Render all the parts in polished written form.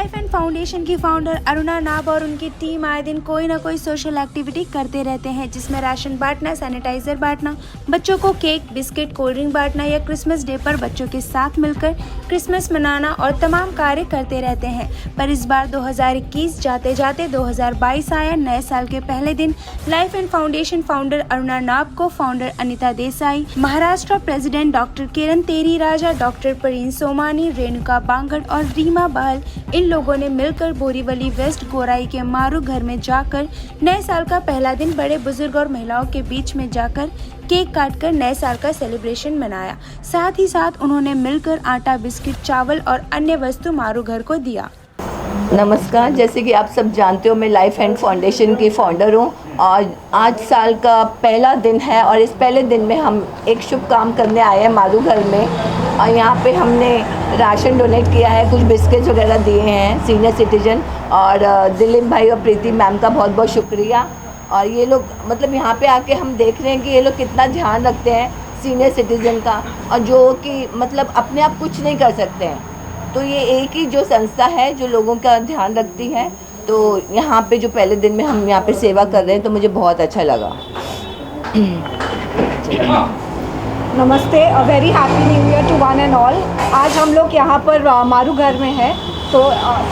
Life and foundation की founder Aruna नाब और उनकी टीम आए दिन कोई ना कोई सोशल एक्टिविटी करते रहते हैं, जिसमें राशन बांटना, सैनिटाइजर बांटना, बच्चों को केक, बिस्किट, कोल्ड ड्रिंक बांटना या क्रिसमस डे पर बच्चों के साथ मिलकर क्रिसमस मनाना और तमाम कार्य करते रहते हैं। पर इस बार 2021 जाते जाते 2022 आया। नए साल के पहले दिन life and foundation founder Aruna नाब को founder Anita Desai, Maharashtra president doctor Kiran तेरी राजा, डॉक्टर परीन सोमानी, रेणुका बांगड़ और रीमा बहल, इन लोगों ने मिलकर बोरीवली वेस्ट गोराई के मारू घर में जाकर नए साल का पहला दिन बड़े बुजुर्ग और महिलाओं के बीच में जाकर केक काटकर नए साल का सेलिब्रेशन मनाया। साथ ही साथ उन्होंने मिलकर आटा, बिस्किट, चावल और अन्य वस्तु मारू घर को दिया। नमस्कार, जैसे कि आप सब जानते हो मैं लाइफ एंड फाउंडेशन की फाउंडर हूँ और आज साल का पहला दिन है और इस पहले दिन में हम एक शुभ काम करने आए हैं मारू घर में और यहाँ पे हमने राशन डोनेट किया है, कुछ बिस्किट्स वगैरह दिए हैं सीनियर सिटीजन और दिलीप भाई और प्रीति मैम का बहुत बहुत शुक्रिया। और ये लोग मतलब यहाँ पे आके हम देख रहे हैं कि ये लोग कितना ध्यान रखते हैं सीनियर सिटीजन का और जो कि मतलब अपने आप कुछ नहीं कर सकते हैं, तो ये एक ही जो संस्था है जो लोगों का ध्यान रखती है। तो यहाँ पे जो पहले दिन में हम यहाँ पे सेवा कर रहे हैं तो मुझे बहुत अच्छा लगा। नमस्ते, a very happy new year to one and all. आज हम लोग यहाँ पर मारू घर में हैं। तो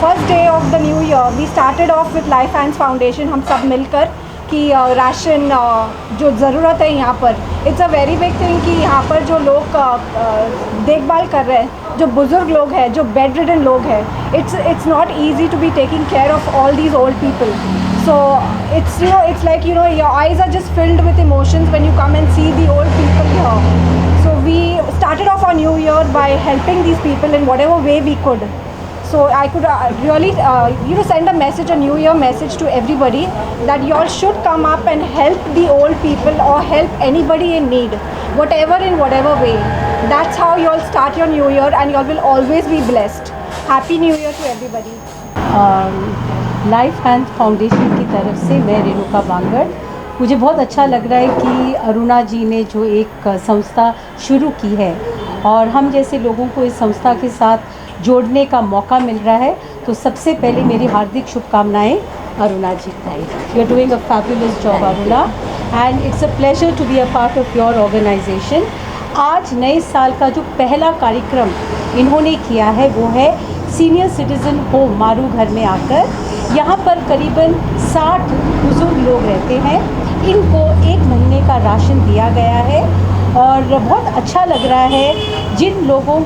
first day of the new year we started off with Life Hands Foundation, हम सब मिलकर कि राशन जो ज़रूरत है यहाँ पर, it's a very big thing कि यहाँ पर जो लोग देखभाल कर रहे हैं, जो बुज़ुर्ग लोग हैं, जो बेड रिडन लोग हैं, it's not easy to be taking care of all these old people. So it's like your eyes are just filled with emotions when you come and see the old people here. So we started off our new year by helping these people in whatever way we could. So I could really send a message, a new year message to everybody that you all should come up and help the old people or help anybody in need, in whatever way. That's how you all start your new year and you all will always be blessed. Happy New Year to everybody. Life hand foundation की तरफ से मैं रेणुका बांगड़, मुझे बहुत अच्छा लग रहा है कि अरुणा जी ने जो एक संस्था शुरू की है और हम जैसे लोगों को इस संस्था के साथ जोड़ने का मौका मिल रहा है, तो सबसे पहले मेरी हार्दिक शुभकामनाएं अरुणा जी को। You are doing a fabulous job Aruna and it's a pleasure to be a part of your organisation. आज नए साल का जो पहला कार्यक्रम इन्होंने किया है वो है सीनियर सिटीज़न होम मारू घर में आकर, यहाँ पर करीबन 60 बुज़ुर्ग लोग रहते हैं, इनको 1 महीने का राशन दिया गया है और बहुत अच्छा लग रहा है। जिन लोगों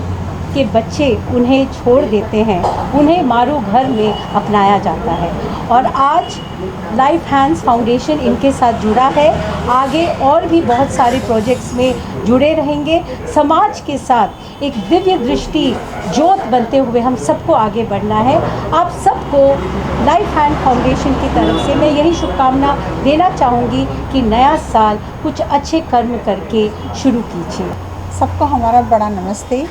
के बच्चे उन्हें छोड़ देते हैं उन्हें मारू घर में अपनाया जाता है और आज लाइफ हैंड्स फाउंडेशन इनके साथ जुड़ा है। आगे और भी बहुत सारे प्रोजेक्ट्स में जुड़े रहेंगे। समाज के साथ एक दिव्य दृष्टि ज्योत बनते हुए हम सबको आगे बढ़ना है। आप सबको लाइफ हैंड फाउंडेशन की तरफ से मैं यही शुभकामना देना चाहूँगी कि नया साल कुछ अच्छे कर्म करके शुरू कीजिए। सबको हमारा बड़ा नमस्ते।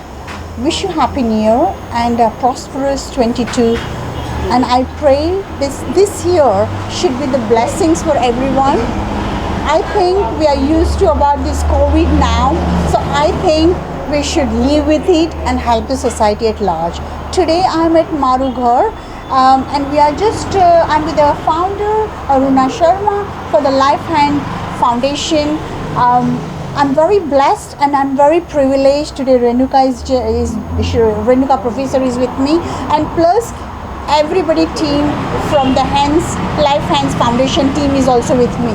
Wish you happy new year and a prosperous 22, and I pray this year should be the blessings for everyone. I think we are used to about this COVID now, so I think we should live with it and help the society at large. Today I am at Maru Ghar and we are just I'm with the founder Aruna Sharma for the Life Hand Foundation. I'm very blessed and I'm very privileged today. Renuka professor is with me, and plus everybody team from the Life Hands Foundation team is also with me.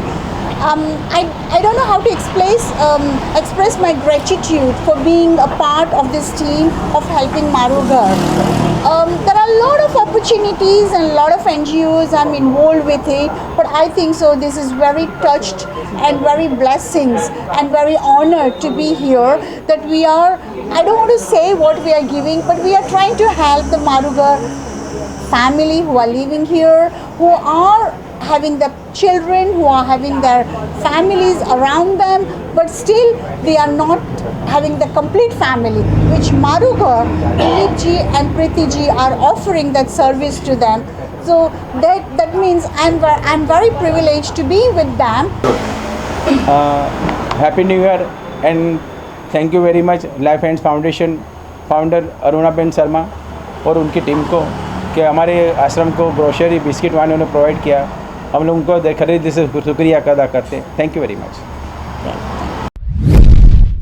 I don't know how to express my gratitude for being a part of this team of helping Maru Ghar. There are a lot of opportunities and a lot of NGOs I'm involved with it, but I think so this is very touched and very blessings and very honored to be here that we are, I don't want to say what we are giving, but we are trying to help the Maru Ghar family who are living here, who are having the children, who are having their families around them, but still they are not having the complete family, which Maru Ghar, Dilip ji and Preeti ji are offering that service to them. So that means I'm very privileged to be with them. Happy New Year and thank you very much Life Hands Foundation founder Aruna Ben Sharma और उनकी team को कि हमारे आश्रम को grocery biscuit वाले उन्होंने provide किया। हम लोग उनको खरीद से शुक्रिया अदा करते। Thank you very much.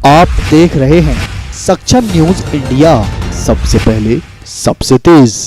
आप देख रहे हैं सक्षम न्यूज इंडिया, सबसे पहले सबसे तेज।